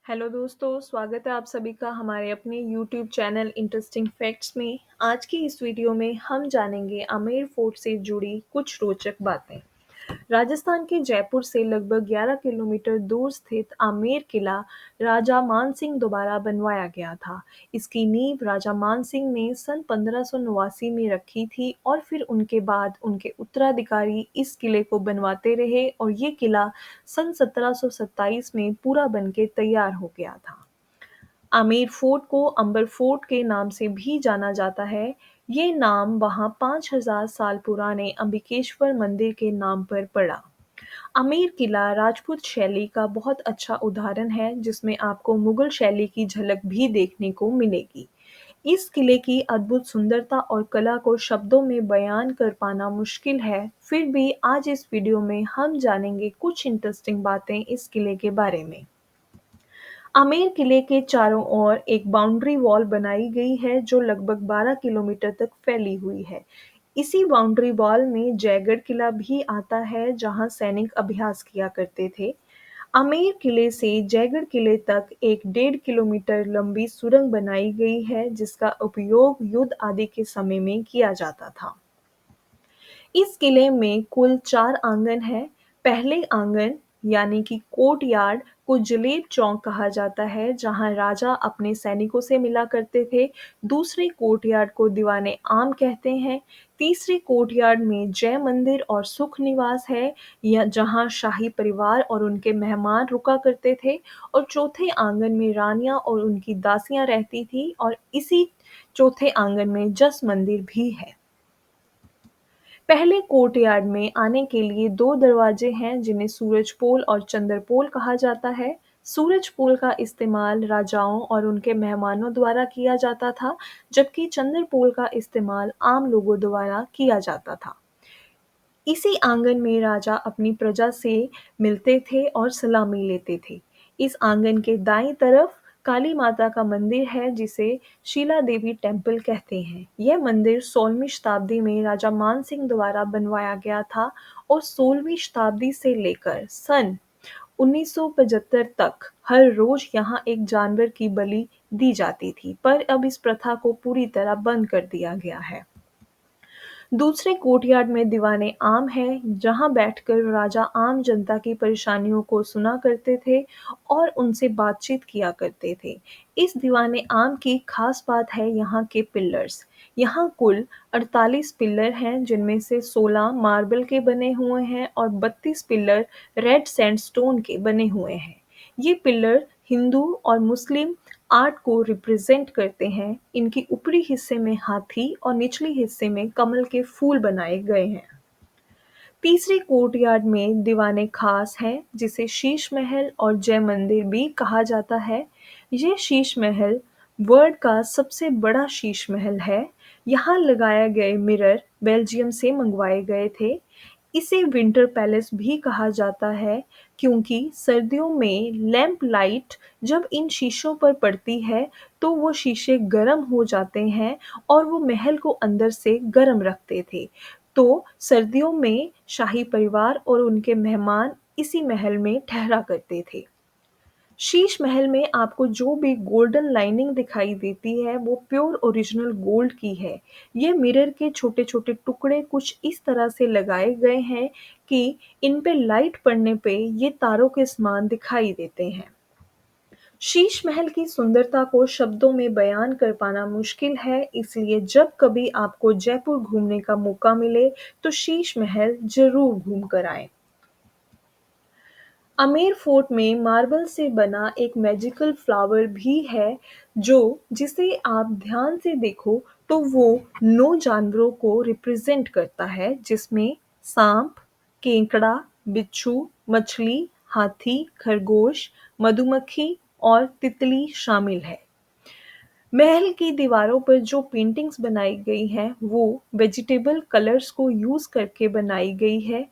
Hello दोस्तों, स्वागत है आप सभी का हमारे अपने यूट्यूब चैनल इंटरेस्टिंग फैक्ट्स में। आज की इस वीडियो में हम जानेंगे आमेर फोर्ट से जुड़ी कुछ रोचक बातें। राजस्थान के जयपुर से लगभग 11 किलोमीटर दूर स्थित आमेर किला राजा मानसिंह द्वारा बनवाया गया था। इसकी नींव राजा मानसिंह ने सन 1589 में रखी थी और फिर उनके बाद उनके उत्तराधिकारी इस किले को बनवाते रहे और ये किला सन 1727 में पूरा बनके तैयार हो गया था। आमेर फोर्ट को अंबर फोर्ट के नाम से भी जाना जाता है। ये नाम वहाँ 5000 साल पुराने अंबिकेश्वर मंदिर के नाम पर पड़ा। आमेर किला राजपूत शैली का बहुत अच्छा उदाहरण है, जिसमें आपको मुगल शैली की झलक भी देखने को मिलेगी। इस किले की अद्भुत सुंदरता और कला को शब्दों में बयान कर पाना मुश्किल है। फिर भी आज इस वीडियो में हम जानेंगे कुछ इंटरेस्टिंग बातें इस किले के बारे में। आमेर किले के चारों ओर एक बाउंड्री वॉल बनाई गई है जो लगभग 12 किलोमीटर तक फैली हुई है। इसी बाउंड्री वॉल में जयगढ़ किला भी आता है, जहां सैनिक अभ्यास किया करते थे। आमेर किले से जयगढ़ किले तक एक 1.5 किलोमीटर लंबी सुरंग बनाई गई है, जिसका उपयोग युद्ध आदि के समय में किया जाता था। इस किले में कुल 4 आंगन हैं। पहले आंगन यानी कि कोर्ट यार्ड को जलेब चौक कहा जाता है, जहां राजा अपने सैनिकों से मिला करते थे। दूसरे कोर्ट यार्ड को दीवाने आम कहते हैं। तीसरे कोर्ट यार्ड में जय मंदिर और सुख निवास है, या जहां शाही परिवार और उनके मेहमान रुका करते थे। और चौथे आंगन में रानियां और उनकी दासियां रहती थी, और इसी चौथे आंगन में जस मंदिर भी है। पहले कोर्टयार्ड में आने के लिए 2 दरवाजे हैं, जिन्हें सूरजपोल और चंद्रपोल कहा जाता है। सूरजपोल का इस्तेमाल राजाओं और उनके मेहमानों द्वारा किया जाता था, जबकि चंद्रपोल का इस्तेमाल आम लोगों द्वारा किया जाता था। इसी आंगन में राजा अपनी प्रजा से मिलते थे और सलामी लेते थे। इस आंगन के दाईं तरफ काली माता का मंदिर है, जिसे शीला देवी टेम्पल कहते हैं। यह मंदिर 16वीं शताब्दी में राजा मानसिंह द्वारा बनवाया गया था और 16वीं शताब्दी से लेकर सन 1975 तक हर रोज यहाँ एक जानवर की बलि दी जाती थी, पर अब इस प्रथा को पूरी तरह बंद कर दिया गया है। दूसरे कोर्टयार्ड में दीवाने आम है, जहां बैठकर राजा आम जनता की परेशानियों को सुना करते थे और उनसे बातचीत किया करते थे। इस दीवाने आम की खास बात है यहाँ के पिलर्स। यहाँ कुल 48 पिलर हैं, जिनमें से 16 मार्बल के बने हुए हैं और 32 पिलर रेड सैंडस्टोन के बने हुए हैं। ये पिलर हिंदू और मुस्लिम आर्ट को रिप्रेजेंट करते हैं। इनके ऊपरी हिस्से में हाथी और निचले हिस्से में कमल के फूल बनाए गए हैं। तीसरे कोर्टयार्ड में दीवाने खास हैं, जिसे शीश महल और जय मंदिर भी कहा जाता है। यह शीश महल वर्ल्ड का सबसे बड़ा शीश महल है। यहाँ लगाए गए मिरर बेल्जियम से मंगवाए गए थे। इसे विंटर पैलेस भी कहा जाता है, क्योंकि सर्दियों में लैंप लाइट जब इन शीशों पर पड़ती है तो वो शीशे गर्म हो जाते हैं और वो महल को अंदर से गर्म रखते थे। तो सर्दियों में शाही परिवार और उनके मेहमान इसी महल में ठहरा करते थे। शीश महल में आपको जो भी गोल्डन लाइनिंग दिखाई देती है, वो प्योर ओरिजिनल गोल्ड की है। ये मिरर के छोटे-छोटे टुकड़े कुछ इस तरह से लगाए गए हैं कि इन पे लाइट पड़ने पे ये तारों के समान दिखाई देते हैं। शीश महल की सुंदरता को शब्दों में बयान कर पाना मुश्किल है, इसलिए जब कभी आपको जयपुर घूमने का मौका मिले, तो शीश महल ज़रूर घूम कर आएँ। आमेर फोर्ट में मार्बल से बना एक मैजिकल फ्लावर भी है, जो जिसे आप ध्यान से देखो तो वो 9 जानवरों को रिप्रेजेंट करता है, जिसमें सांप, केकड़ा, बिच्छू, मछली, हाथी, खरगोश, मधुमक्खी और तितली शामिल है। महल की दीवारों पर जो पेंटिंग्स बनाई गई हैं, वो वेजिटेबल कलर्स को यूज़ करके बनाई गई है,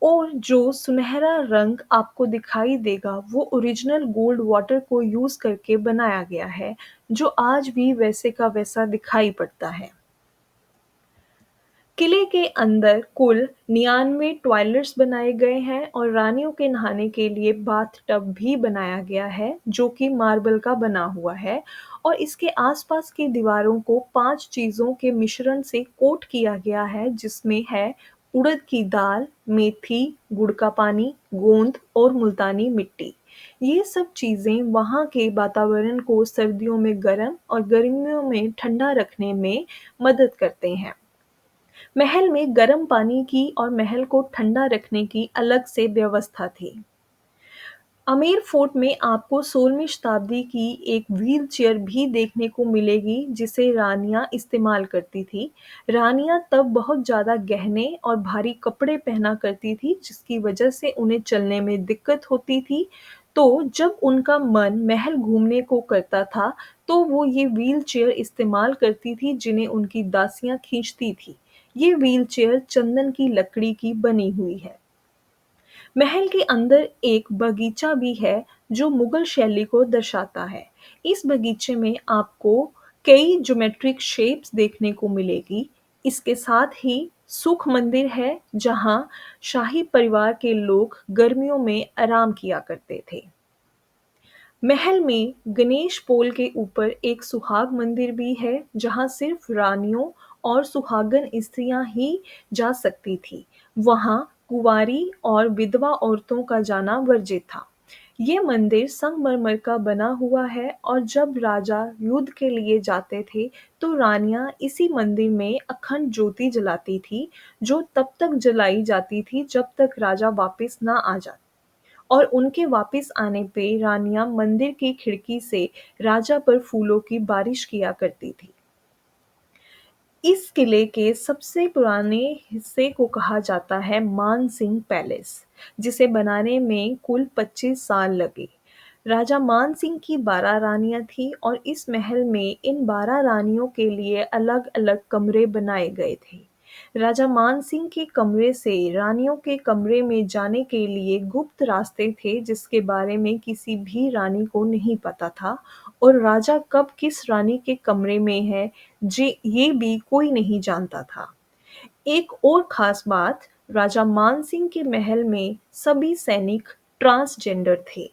और जो सुनहरा रंग आपको दिखाई देगा, वो ओरिजिनल गोल्ड वाटर को यूज़ करके बनाया गया है, जो आज भी वैसे का वैसा दिखाई पड़ता है। किले के अंदर कुल 99 टॉयलेट्स बनाए गए हैं और रानियों के नहाने के लिए बाथ टब भी बनाया गया है, जो कि मार्बल का बना हुआ है और इसके आसपास की दीवारों को 5 चीज़ों के मिश्रण से कोट किया गया है, जिसमें है उड़द की दाल, मेथी, गुड़ का पानी, गोंद और मुल्तानी मिट्टी। ये सब चीज़ें वहाँ के वातावरण को सर्दियों में गर्म और गर्मियों में ठंडा रखने में मदद करते हैं। महल में गर्म पानी की और महल को ठंडा रखने की अलग से व्यवस्था थी। आमेर फोर्ट में आपको 16वीं शताब्दी की एक व्हील चेयर भी देखने को मिलेगी, जिसे रानियां इस्तेमाल करती थी। रानियां तब बहुत ज़्यादा गहने और भारी कपड़े पहना करती थी, जिसकी वजह से उन्हें चलने में दिक्कत होती थी। तो जब उनका मन महल घूमने को करता था, तो वो ये व्हील चेयर इस्तेमाल करती थी, जिन्हें उनकी दासियां खींचती थी। ये व्हील चेयर चंदन की लकड़ी की बनी हुई है। महल के अंदर एक बगीचा भी है, जो मुगल शैली को दर्शाता है। इस बगीचे में आपको कई ज्योमेट्रिक शेप्स देखने को मिलेगी। इसके साथ ही सुख मंदिर है, जहाँ शाही परिवार के लोग गर्मियों में आराम किया करते थे। महल में गणेश पोल के ऊपर एक सुहाग मंदिर भी है, जहाँ सिर्फ रानियों और सुहागन स्त्रियां ही जा सकती थी। वहाँ कुंवारी और विधवा औरतों का जाना वर्जित था। ये मंदिर संगमरमर का बना हुआ है और जब राजा युद्ध के लिए जाते थे, तो रानियां इसी मंदिर में अखंड ज्योति जलाती थी, जो तब तक जलाई जाती थी जब तक राजा वापस ना आ जाते। और उनके वापस आने पे रानियां मंदिर की खिड़की से राजा पर फूलों की बारिश किया करती थी। इस किले के सबसे पुराने हिस्से को कहा जाता है मान सिंह पैलेस, जिसे बनाने में कुल 25 साल लगे। राजा मान सिंह की 12 रानियां थीं और इस महल में इन 12 रानियों के लिए अलग-अलग कमरे बनाए गए थे। राजा मान सिंह के कमरे से रानियों के कमरे में जाने के लिए गुप्त रास्ते थे, जिसके बारे में किसी भी रानी को नहीं पता था और राजा कब किस रानी के कमरे में है, ये भी कोई नहीं जानता था। एक और खास बात, राजा मान सिंह के महल में सभी सैनिक ट्रांसजेंडर थे।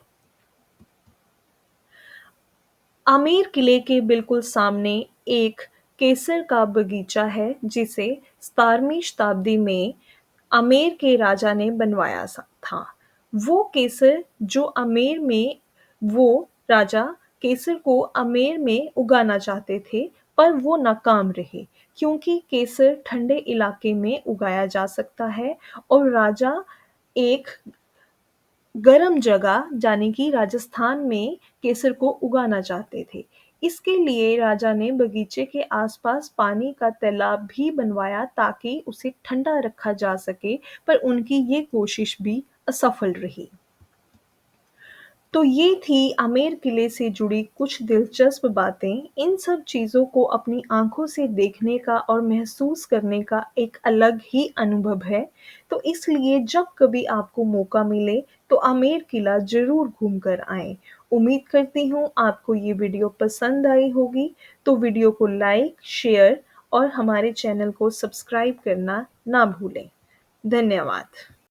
आमेर किले के बिल्कुल सामने एक केसर का बगीचा है, जिसे 17वीं शताब्दी में आमेर के राजा ने बनवाया था। वो केसर जो आमेर में वो राजा केसर को आमेर में उगाना चाहते थे, पर वो नाकाम रहे, क्योंकि केसर ठंडे इलाके में उगाया जा सकता है और राजा एक गर्म जगह यानी कि राजस्थान में केसर को उगाना चाहते थे। इसके लिए राजा ने बगीचे के आसपास पानी का तालाब भी बनवाया, ताकि उसे ठंडा रखा जा सके, पर उनकी ये कोशिश भी असफल रही। तो ये थी आमेर किले से जुड़ी कुछ दिलचस्प बातें। इन सब चीज़ों को अपनी आँखों से देखने का और महसूस करने का एक अलग ही अनुभव है। तो इसलिए जब कभी आपको मौका मिले, तो आमेर किला ज़रूर घूम कर आएँ। उम्मीद करती हूँ आपको ये वीडियो पसंद आई होगी, तो वीडियो को लाइक, शेयर और हमारे चैनल को सब्सक्राइब करना ना भूलें। धन्यवाद।